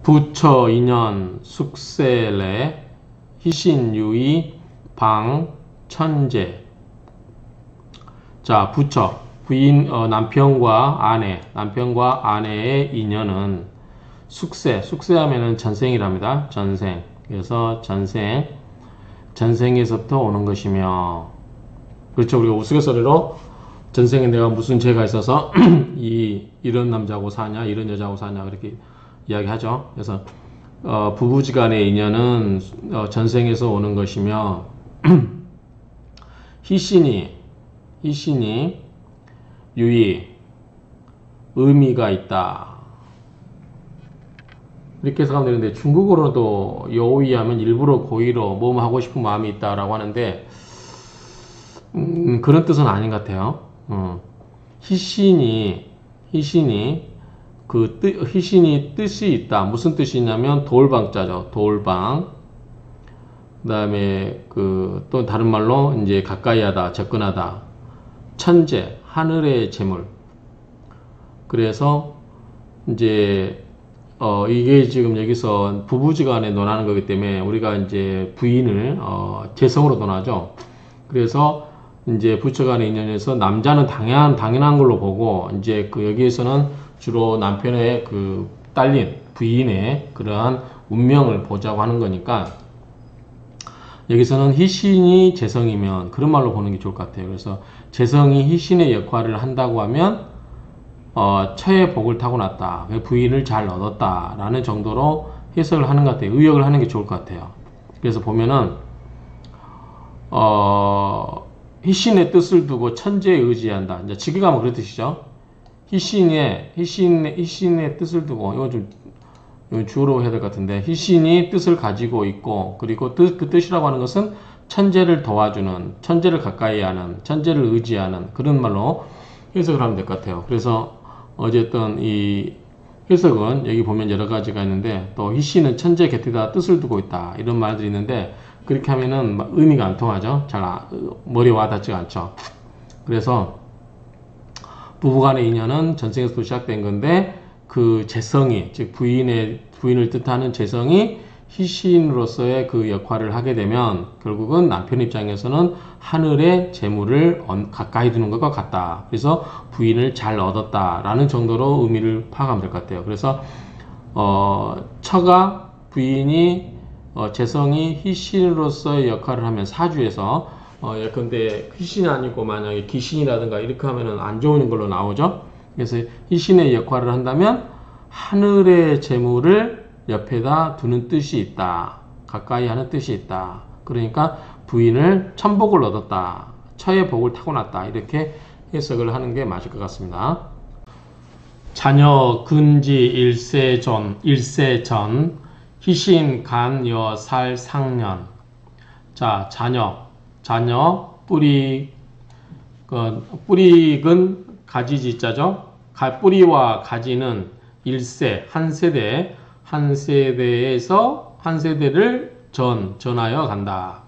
부처, 인연, 숙세례, 희신유의, 방, 천재. 자, 부처, 부인, 남편과 아내의 인연은 숙세하면은 전생이랍니다. 전생. 그래서 전생에서부터 오는 것이며, 그렇죠. 우리가 우스갯소리로 전생에 내가 무슨 죄가 있어서 이런 남자하고 사냐, 이런 여자하고 사냐, 그렇게 이야기하죠. 그래서 부부지간의 인연은 전생에서 오는 것이며, 희신이 유의, 의미가 있다. 이렇게 해석하면 되는데, 중국어로도 여의 하면 일부러 고의로 뭐 하고 싶은 마음이 있다라고 하는데, 그런 뜻은 아닌 것 같아요. 희신이 뜻이 있다. 무슨 뜻이 있냐면 돌방자죠. 돌방. 그다음에 또 다른 말로 이제 가까이하다, 접근하다. 천재, 하늘의 재물. 그래서 이제 이게 지금 여기서 부부지간에 논하는 거기 때문에 우리가 이제 부인을 재성으로 논하죠. 그래서 이제 부처간의 인연에서 남자는 당연한 걸로 보고, 이제 여기에서는 주로 남편의 딸린 부인의 그러한 운명을 보자고 하는 거니까, 여기서는 희신이 재성이면 그런 말로 보는 게 좋을 것 같아요. 그래서 재성이 희신의 역할을 한다고 하면 처의 복을 타고났다, 부인을 잘 얻었다라는 정도로 해석을 하는 것 같아요. 의역을 하는 게 좋을 것 같아요. 그래서 보면은 희신의 뜻을 두고 천재에 의지한다. 이제 지금 가면 그런 뜻이죠. 희신의 뜻을 두고, 이건 주어로 해야 될 것 같은데, 희신이 뜻을 가지고 있고, 그리고 그 뜻이라고 하는 것은 천재를 도와주는, 천재를 가까이 하는, 천재를 의지하는 그런 말로 해석을 하면 될 것 같아요. 그래서 어쨌든 이 해석은 여기 보면 여러 가지가 있는데, 또 희신은 천재 곁에다 뜻을 두고 있다, 이런 말들이 있는데, 그렇게 하면은 의미가 안 통하죠. 머리에 와닿지가 않죠. 그래서 부부간의 인연은 전생에서부터 시작된 건데, 그 재성이, 즉 부인을 뜻하는 재성이 희신으로서의 그 역할을 하게 되면 결국은 남편 입장에서는 하늘의 재물을 가까이 두는 것과 같다. 그래서 부인을 잘 얻었다라는 정도로 의미를 파악하면 될 것 같아요. 그래서 처가 부인이 재성이 희신으로서의 역할을 하면 사주에서 예컨대 희신이 아니고 만약에 기신이라든가 이렇게 하면은 안 좋은 걸로 나오죠. 그래서 희신의 역할을 한다면 하늘의 재물을 옆에다 두는 뜻이 있다. 가까이 하는 뜻이 있다. 그러니까 부인을 천복을 얻었다. 처의 복을 타고났다. 이렇게 해석을 하는 게 맞을 것 같습니다. 자녀 근지 일세 전 희신 간 여 살 상년. 자, 자녀 뿌리근 가지지자죠. 뿌리와 가지는 일세, 한 세대에서 한 세대를 전하여 간다.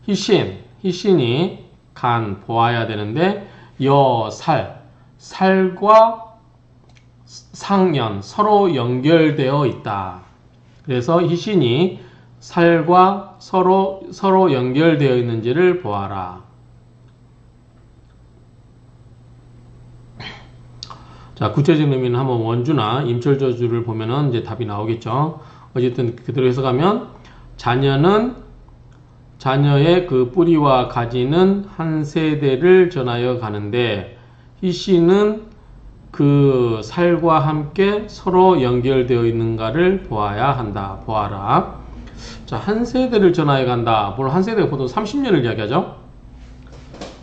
희신이 보아야 되는데, 살과 상년, 서로 연결되어 있다. 그래서 희신이 살과 서로 연결되어 있는지를 보아라. 자, 구체적인 의미는 한번 원주나 임철저주를 보면은 이제 답이 나오겠죠. 어쨌든 그대로 해석하면, 자녀의 그 뿌리와 가지는 한 세대를 전하여 가는데, 희신은 그 살과 함께 서로 연결되어 있는가를 보아야 한다. 보아라. 자, 한 세대를 전하여 간다. 물론 한 세대가 보통 30년을 이야기하죠.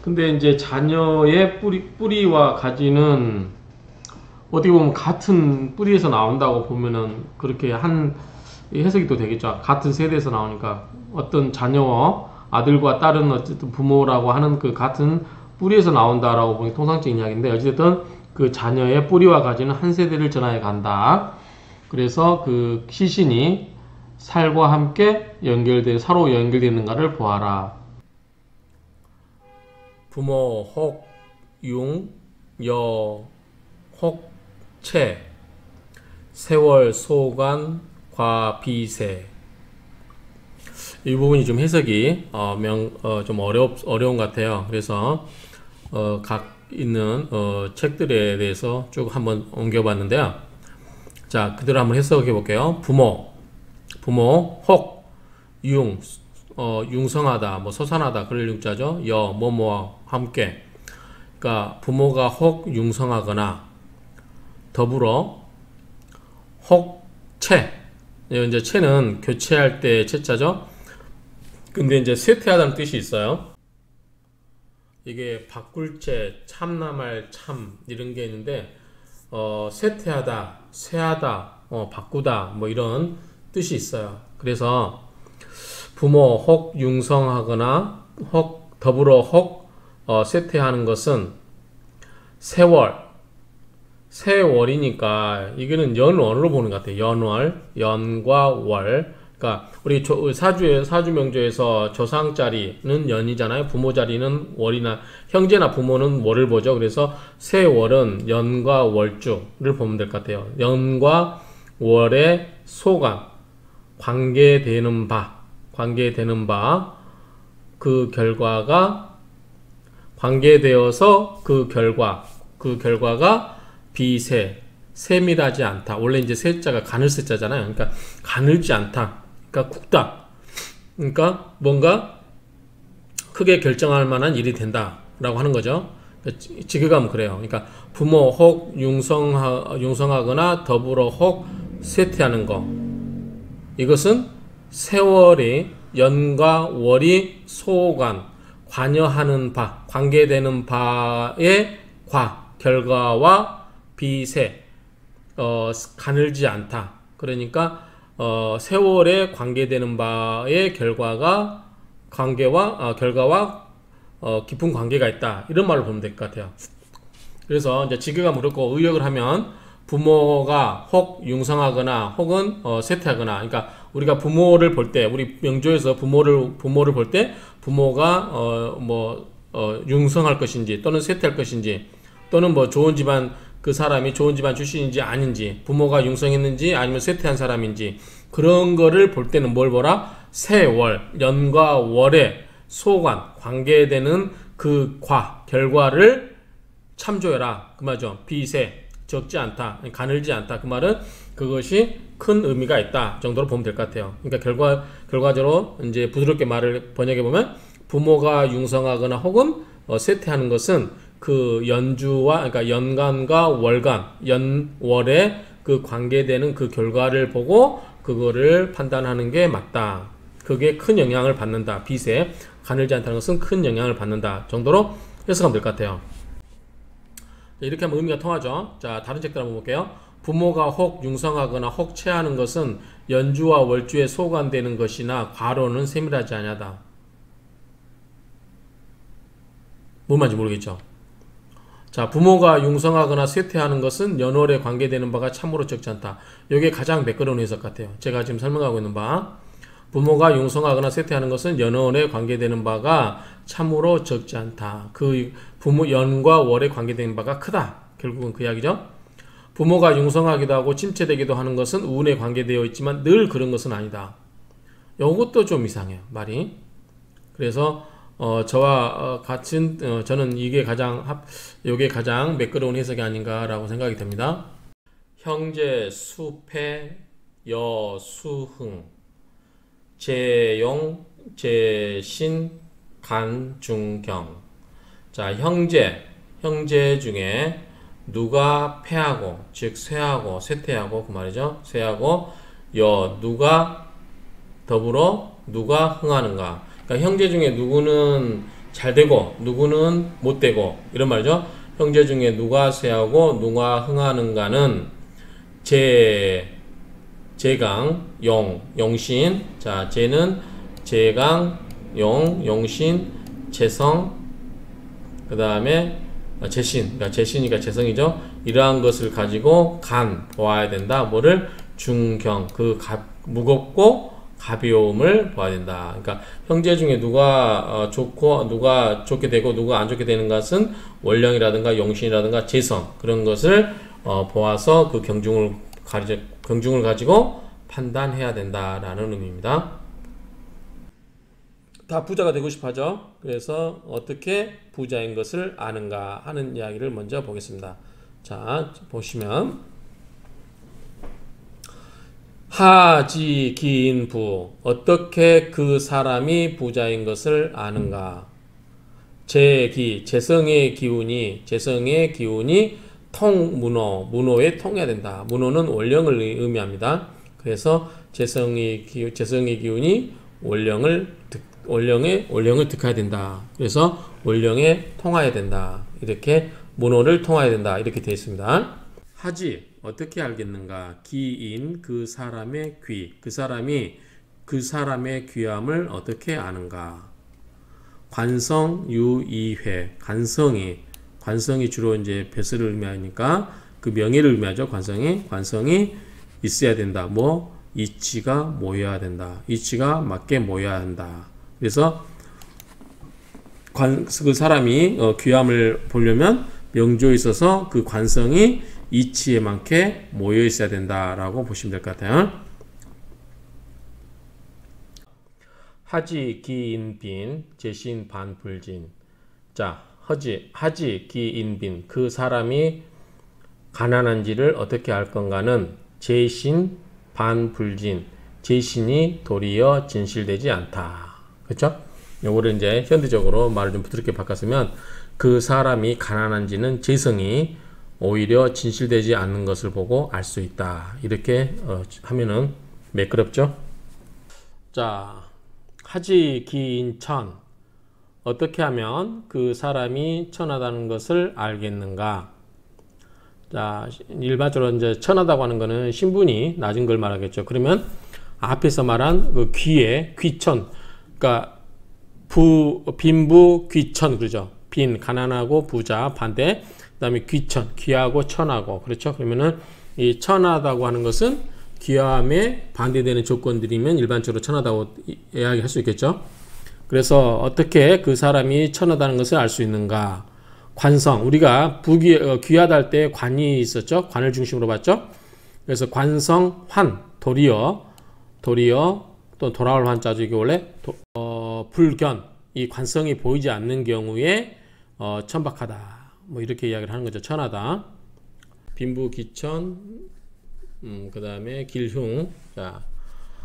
근데 이제 자녀의 뿌리와 가지는 어떻게 보면 같은 뿌리에서 나온다고 보면은 그렇게 해석이 또 되겠죠. 같은 세대에서 나오니까 어떤 자녀와 아들과 딸은 어쨌든 부모라고 하는 그 같은 뿌리에서 나온다라고 보는 통상적인 이야기인데, 어쨌든 그 자녀의 뿌리와 가지는 한 세대를 전하여 간다. 그래서 그 희신이 살과 함께 서로 연결되는가를 보아라. 부모 혹, 융, 여, 혹, 채. 세월, 소관, 과, 비세. 이 부분이 좀 해석이 좀 어려운 것 같아요. 그래서 각 있는 책들에 대해서 쭉 한번 옮겨봤는데요. 자, 그대로 한번 해석해 볼게요. 부모, 혹, 융성하다, 뭐 서산하다, 그럴 융자죠. 뭐뭐와 함께. 그러니까 부모가 혹 융성하거나 더불어 혹 채. 이제 채는 교체할 때 채자죠. 근데 이제 쇠퇴하다는 뜻이 있어요. 이게 바꿀 채, 참남할 참 이런 게 있는데 쇠퇴하다, 쇠하다, 바꾸다 뭐 이런 뜻이 있어요. 그래서 부모 혹 융성하거나 혹 더불어 혹 쇠퇴하는 것은 세월이니까 이거는 연월로 보는 것 같아요. 연월, 연과 월. 그러니까 우리 사주 명조에서 조상 자리는 연이잖아요. 부모 자리는 월이나 형제나 부모는 월을 보죠. 그래서 세월은 연과 월주를 보면 될 것 같아요. 연과 월의 소관, 관계되는 바, 그 결과가 관계되어서 그 결과가 비세, 세밀하지 않다. 원래 이제 세자가 가늘세 자잖아요. 그러니까 가늘지 않다. 그러니까 굵다. 그러니까 뭔가 크게 결정할 만한 일이 된다라고 하는 거죠. 그러니까 직역하면 그래요. 그러니까 부모 혹 융성하거나 더불어 혹 쇠퇴하는 거. 이것은 세월이 연과 월이 소관, 관여하는 바, 관계되는 바의 결과와 비세, 가늘지 않다. 그러니까 세월에 관계되는 바의 결과와 깊은 관계가 있다. 이런 말로 보면 될 것 같아요. 그래서 이제 직역하면 그렇고 의역을 하면 부모가 혹 융성하거나 혹은 쇠퇴하거나. 그러니까 우리가 부모를 볼 때, 우리 명조에서 부모를 볼 때 부모가 융성할 것인지 또는 쇠퇴할 것인지, 또는 뭐 좋은 집안, 그 사람이 좋은 집안 출신인지 아닌지, 부모가 융성했는지 아니면 쇠퇴한 사람인지, 그런 거를 볼 때는 뭘 보라? 세월, 연과 월의 소관, 관계되는 그 결과를 참조해라. 그 말이죠. 비세, 적지 않다, 가늘지 않다. 그 말은 그것이 큰 의미가 있다 정도로 보면 될 것 같아요. 그러니까 결과적으로 이제 부드럽게 말을 번역해 보면, 부모가 융성하거나 혹은 쇠퇴하는 것은 그 그러니까 연간과 월간, 연월에 그 관계되는 그 결과를 보고 그거를 판단하는 게 맞다. 그게 큰 영향을 받는다. 비세, 가늘지 않다는 것은 큰 영향을 받는다 정도로 해석하면 될 것 같아요. 이렇게 하면 의미가 통하죠. 자, 다른 책들 한번 볼게요. 부모가 혹 융성하거나 혹 채하는 것은 연주와 월주에 소관되는 것이나 과로는 세밀하지 아니하다. 뭔 말인지 모르겠죠. 자, 부모가 융성하거나 쇠퇴하는 것은 연월에 관계되는 바가 참으로 적지 않다. 이게 가장 매끄러운 해석 같아요. 제가 지금 설명하고 있는 바, 부모가 융성하거나 쇠퇴하는 것은 연월에 관계되는 바가 참으로 적지 않다. 그 부모 연과 월에 관계되는 바가 크다. 결국은 그 이야기죠. 부모가 융성하기도 하고 침체되기도 하는 것은 운에 관계되어 있지만 늘 그런 것은 아니다. 이것도 좀 이상해요, 말이. 그래서 저와 같은 저는 이게 가장 매끄러운 해석이 아닌가라고 생각이 됩니다. 형제 수패 여수흥 재용 재신 간중경. 자, 형제 중에 누가 패하고, 즉 쇠하고 쇠퇴하고, 그 말이죠. 쇠하고 누가 더불어 누가 흥하는가. 그러니까 형제 중에 누구는 잘 되고 누구는 못 되고, 이런 말이죠. 형제 중에 누가 쇠하고 누가 흥하는가는 제강 용신. 자, 제는 제강 용신 재성, 그 다음에 재신, 그러니까 재신이니까 재성이죠. 이러한 것을 가지고 보아야 된다. 뭐를? 중경, 무겁고 가벼움을 봐야 된다. 그러니까 형제 중에 누가 좋고 누가 좋게 되고 누가 안 좋게 되는 것은 원령이라든가 용신이라든가 재성, 그런 것을 보아서 그 경중을 경중을 가지고 판단해야 된다라는 의미입니다. 다 부자가 되고 싶어 하죠. 그래서 어떻게 부자인 것을 아는가 하는 이야기를 먼저 보겠습니다. 자, 보시면 하지 기인부, 어떻게 그 사람이 부자인 것을 아는가. 재기, 재성의 기운이 문호에 통해야 된다. 문호는 원령을 의미합니다. 그래서 재성의 기운이 원령을 득해야 된다. 그래서 원령에 통해야 된다. 이렇게 문호를 통해야 된다. 이렇게 되어 있습니다. 하지, 어떻게 알겠는가? 기인, 그 사람의 귀, 그 사람의 귀함을 어떻게 아는가? 관성, 유이회, 관성이 주로 이제 배설을 의미하니까 그 명예를 의미하죠. 관성이 있어야 된다. 뭐 이치가 모여야 된다. 이치가 맞게 모여야 한다. 그래서 그 사람이 귀함을 보려면 명조에 있어서 그 관성이 이치에 맞게 모여 있어야 된다라고 보시면 될 것 같아요. 하지 기인빈 제신 반불진. 자, 하지 기인빈, 그 사람이 가난한지를 어떻게 알 건가는 제신 반불진, 제신이 도리어 진실되지 않다. 그렇죠? 요거를 이제 현대적으로 말을 좀 부드럽게 바꿨으면 그 사람이 가난한지는 재성이 오히려 진실되지 않는 것을 보고 알 수 있다. 이렇게 하면은 매끄럽죠? 자, 하지 기인천, 어떻게 하면 그 사람이 천하다는 것을 알겠는가? 자, 일반적으로 이제 천하다고 하는 거는 신분이 낮은 걸 말하겠죠. 그러면 앞에서 말한 그 귀천, 그러니까 빈부 귀천, 그러죠. 빈, 가난하고 부자 반대, 그다음에 귀천, 귀하고 천하고, 그렇죠. 그러면은 이 천하다고 하는 것은 귀함에 반대되는 조건들이면 일반적으로 천하다고 이야기할 수 있겠죠. 그래서 어떻게 그 사람이 천하다는 것을 알 수 있는가? 관성, 우리가 귀하다 할 때 관이 있었죠. 관을 중심으로 봤죠. 그래서 관성, 환, 도리어 또 돌아올 환자죠. 이게 원래 불견, 이 관성이 보이지 않는 경우에 천박하다. 뭐 이렇게 이야기를 하는 거죠. 천하다. 빈부기천, 그 다음에 길흉. 자,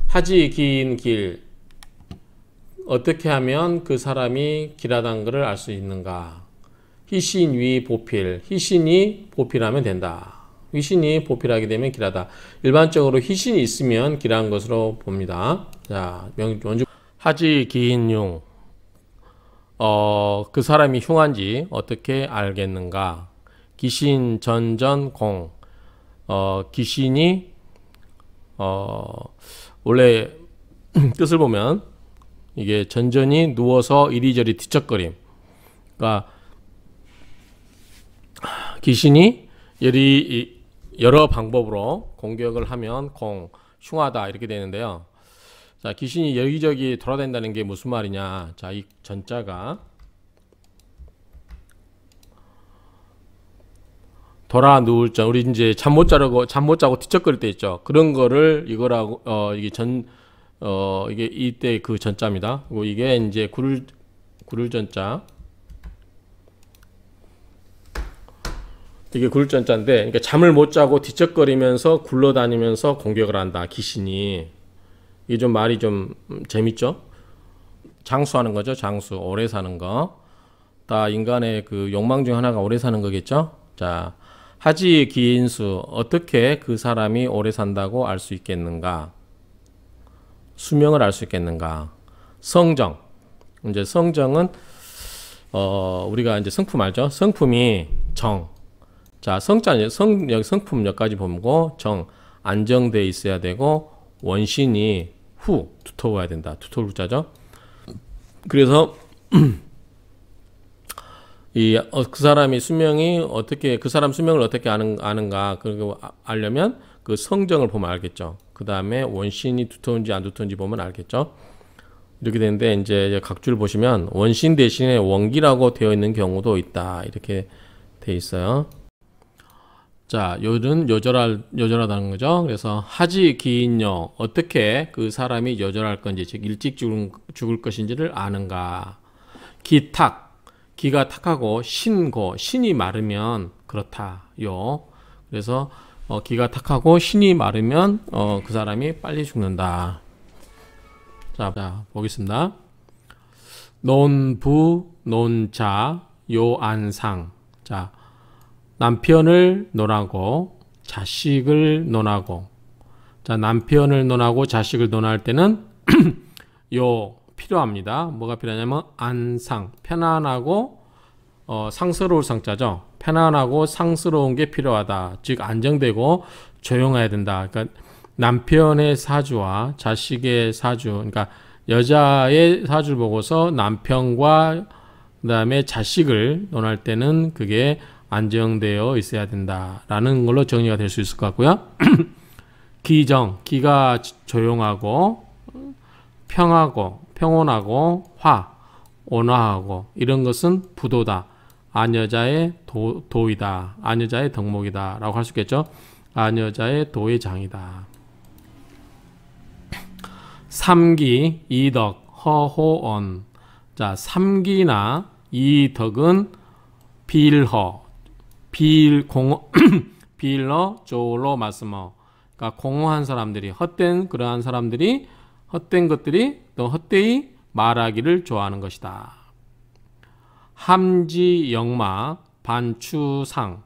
하지 긴 길, 어떻게 하면 그 사람이 길하다는 것을 알 수 있는가? 희신위 보필, 희신이 보필하면 된다. 희신이 보필하게 되면 길하다. 일반적으로 희신이 있으면 길한 것으로 봅니다. 자, 원주 하지 기인용, 그 사람이 흉한지 어떻게 알겠는가? 기신 전전공, 기신이 원래 뜻을 보면 이게 전전이 누워서 이리저리 뒤척거림. 그러니까 귀신이 여러 방법으로 공격을 하면 흉하다 이렇게 되는데요. 자, 귀신이 여기저기 돌아다닌다는 게 무슨 말이냐? 자, 이 전자가 돌아 누울 전, 우리 이제 잠 못 자고 뒤척거릴 때 있죠. 그런 거를 이거라고 이게 이때 그 전자입니다. 그리고 이게 이제 구를 전자. 이게 굴전자인데, 그러니까 잠을 못 자고 뒤척거리면서 굴러다니면서 공격을 한다. 귀신이. 이게 좀 말이 좀 재밌죠? 장수하는 거죠. 장수. 오래 사는 거. 다 인간의 그 욕망 중 하나가 오래 사는 거겠죠? 자, 하지 기인수. 어떻게 그 사람이 오래 산다고 알 수 있겠는가? 수명을 알 수 있겠는가? 성정. 이제 성정은 우리가 이제 성품 알죠? 성품이 정. 자, 여기 성품 몇 가지 보고 안정돼 있어야 되고 원신이 두터워야 된다. 두터울 자죠. 그래서 그 사람이 그 사람 수명을 어떻게 아는가? 그리고 알려면 그 성정을 보면 알겠죠. 그 다음에 원신이 두터운지 안 두터운지 보면 알겠죠. 이렇게 되는데 이제 각주를 보시면 원신 대신에 원기라고 되어 있는 경우도 있다. 이렇게 돼 있어요. 자, 요는 요절하다는 거죠. 그래서 하지 기인요. 어떻게 그 사람이 요절할 건지, 즉 일찍 죽을 것인지를 아는가. 기탁. 기가 탁하고 신고. 신이 마르면 그렇다요. 그래서 기가 탁하고 신이 마르면 그 사람이 빨리 죽는다. 자, 보겠습니다. 논부, 논자, 요안상. 자, 남편을 논하고 자식을 논하고. 자, 남편을 논하고 자식을 논할 때는 요 필요합니다. 뭐가 필요하냐면 안상, 편안하고 상스러울 상자죠. 편안하고 상스러운 게 필요하다. 즉 안정되고 조용해야 된다. 그러니까 남편의 사주와 자식의 사주, 그러니까 여자의 사주를 보고서 남편과 그다음에 자식을 논할 때는 그게 안정되어 있어야 된다라는 걸로 정리가 될 수 있을 것 같고요. 기정, 기가 조용하고 평하고 평온하고 온화하고 이런 것은 부도다. 안여자의 도이다. 안여자의 덕목이다 라고 할 수 있겠죠. 안여자의 도의 장이다. 삼기, 이덕, 허호언. 자, 삼기나 이덕은 빌러, 조로 말씀어. 그러니까 공허한 사람들이, 헛된 그러한 사람들이, 헛된 것들이 또 헛되이 말하기를 좋아하는 것이다. 함지, 영마, 반추상.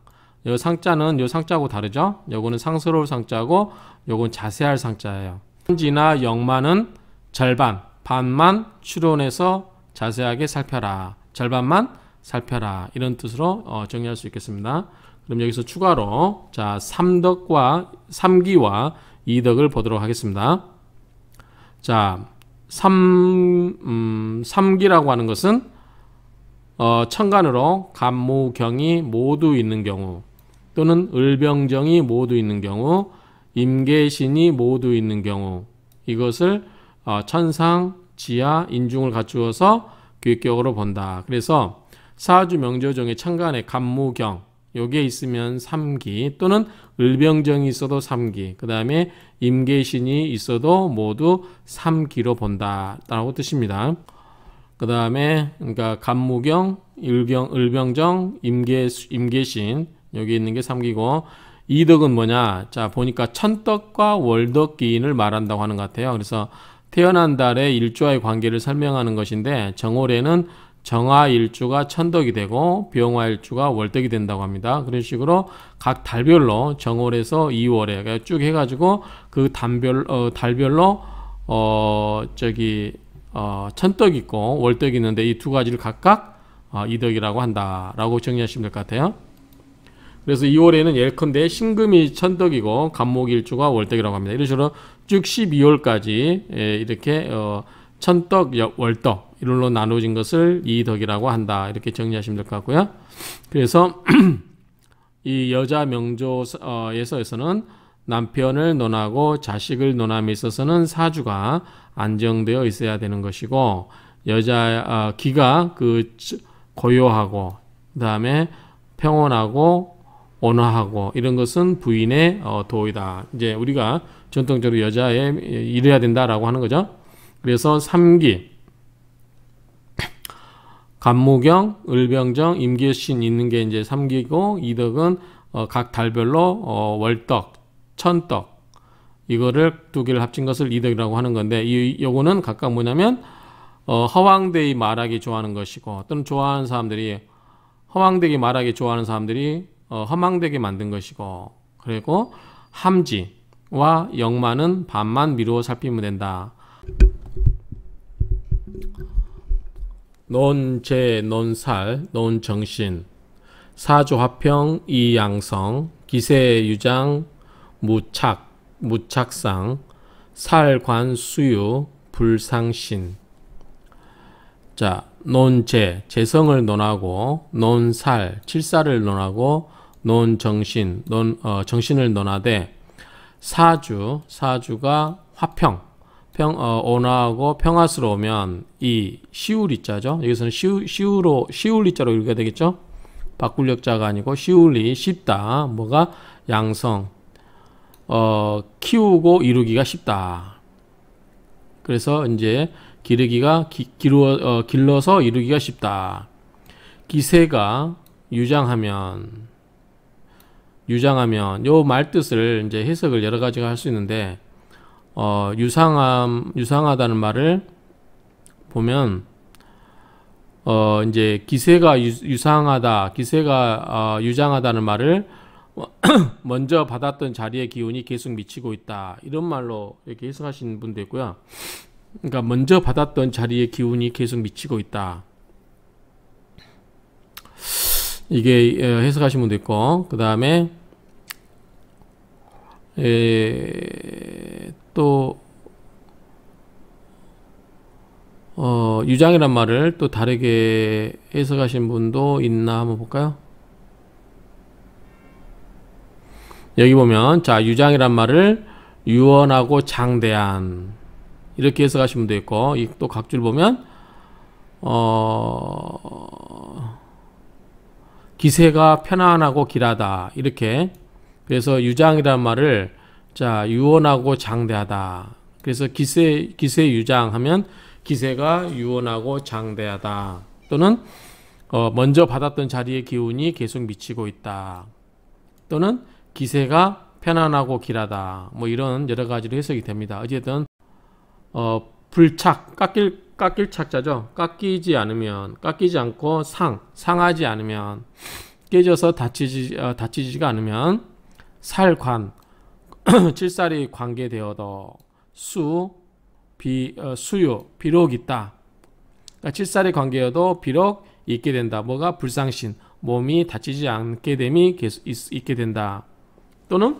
요 상자는 요 상자하고 다르죠? 요거는 상스러울 상자고 요건 자세할 상자예요. 함지나 영마는 절반, 반만 추론해서 자세하게 살펴라. 절반만 살펴라. 이런 뜻으로 정리할 수 있겠습니다. 그럼 여기서 추가로 자, 삼기와 이덕을 보도록 하겠습니다. 자, 삼기라고 하는 것은 천간으로 간무경이 모두 있는 경우 또는 을병정이 모두 있는 경우 임계신이 모두 있는 경우 이것을 천상, 지하, 인중을 갖추어서 교육격으로 본다. 그래서 사주 명조 중에 천간에 간무경 요게 있으면 삼기 또는 을병정이 있어도 삼기 그 다음에 임계신이 있어도 모두 삼기로 본다 라고 뜻입니다. 그 다음에 그러니까 간무경, 을병정, 임계신 여기 있는 게 삼기고 이덕은 뭐냐? 자 보니까 천덕과 월덕기인을 말한다고 하는 것 같아요. 그래서 태어난 달의 일주와의 관계를 설명하는 것인데 정월에는 정화일주가 천덕이 되고 병화일주가 월덕이 된다고 합니다. 그런 식으로 각 달별로 정월에서 2월에 쭉 해가지고 그 달별로 천덕이 있고 월덕이 있는데 이 두 가지를 각각 이덕이라고 한다라고 정리하시면 될 것 같아요. 그래서 2월에는 예컨대 신금이 천덕이고 간목일주가 월덕이라고 합니다. 이런 식으로 쭉 12월까지 이렇게 천덕, 월덕 이걸로 나눠진 것을 이덕이라고 한다. 이렇게 정리하시면 될 것 같고요. 그래서 이 여자 명조에서는 남편을 논하고 자식을 논함에 있어서는 사주가 안정되어 있어야 되는 것이고 여자 기가 고요하고 그다음에 평온하고 온화하고 이런 것은 부인의 도이다. 이제 우리가 전통적으로 여자에 이래야 된다라고 하는 거죠. 그래서 삼기 간무경, 을병정, 임계신 있는 게 이제 삼기고 이덕은 각 달별로 월덕, 천덕 이거를 두 개를 합친 것을 이덕이라고 하는 건데 요거는 각각 뭐냐면 허황되이 말하기 좋아하는 것이고 또는 좋아하는 사람들이 허황되게 말하기 좋아하는 사람들이 허망되게 만든 것이고 그리고 함지와 영마는 반만 미루어 살피면 된다. 논재, 논살, 논정신, 사주화평, 이양성, 기세유장, 무착상, 살관수유, 불상신. 자, 논재, 재성을 논하고 논살, 칠살을 논하고 논정신, 정신을 논하되 사주가 화평, 온화하고 평화스러우면 이 시울이자죠. 여기서는 시울리자로 읽어야 되겠죠. 바꿀력자가 아니고 시울리, 쉽다. 뭐가 양성, 키우고 이루기가 쉽다. 그래서 이제 기르기가 길러서 이루기가 쉽다. 기세가 유장하면 요 말 뜻을 이제 해석을 여러 가지가 할 수 있는데, 유상하다는 말을 보면, 이제 기세가 유상하다, 기세가 유장하다는 말을 먼저 받았던 자리의 기운이 계속 미치고 있다. 이런 말로 이렇게 해석하시는 분도 있고요. 그러니까 먼저 받았던 자리의 기운이 계속 미치고 있다. 이게 해석하신 분도 있고, 그 다음에 또 유장이란 말을 또 다르게 해석하신 분도 있나 한번 볼까요? 여기 보면, 자, 유장이란 말을 유언하고 장대한 이렇게 해석하신 분도 있고, 또 각줄 보면 기세가 편안하고 길하다 이렇게. 그래서 유장이란 말을, 자, 유언하고 장대하다. 그래서 기세 유장하면 기세가 유언하고 장대하다. 또는 먼저 받았던 자리의 기운이 계속 미치고 있다. 또는 기세가 편안하고 길하다. 뭐 이런 여러 가지로 해석이 됩니다. 어쨌든 불착, 깎일 착자죠. 깎이지 않고 상하지 않으면, 깨져서 다치지가 않으면, 살관, 칠살이 관계되어도 수요, 비록 있다. 그러니까 칠살이 관계여도 비록 있게 된다. 뭐가? 불상신, 몸이 다치지 않게 됨이 계속 있게 된다. 또는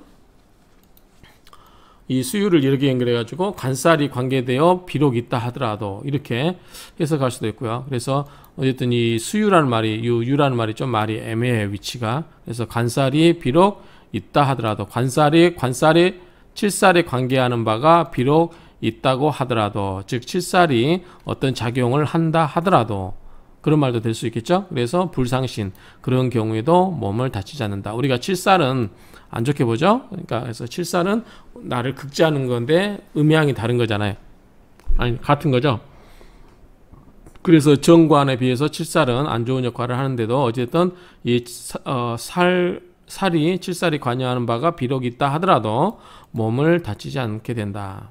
이 수유를 이렇게 연결해 가지고 관살이 관계되어 비록 있다 하더라도 이렇게 해석할 수도 있고요. 그래서 어쨌든 이 수유라는 말이, 유라는 말이 좀 말이 애매해요, 위치가. 그래서 관살이 비록 있다 하더라도, 관살이 칠살에 관계하는 바가 비록 있다고 하더라도, 즉 칠살이 어떤 작용을 한다 하더라도, 그런 말도 될 수 있겠죠. 그래서 불상신, 그런 경우에도 몸을 다치지 않는다. 우리가 칠살은 안 좋게 보죠. 그러니까 그래서 칠살은 나를 극지하는 건데 음양이 다른 거잖아요. 아니, 같은 거죠. 그래서 정관에 비해서 칠살은 안 좋은 역할을 하는데도 어쨌든 이 칠살이 관여하는 바가 비록 있다 하더라도 몸을 다치지 않게 된다.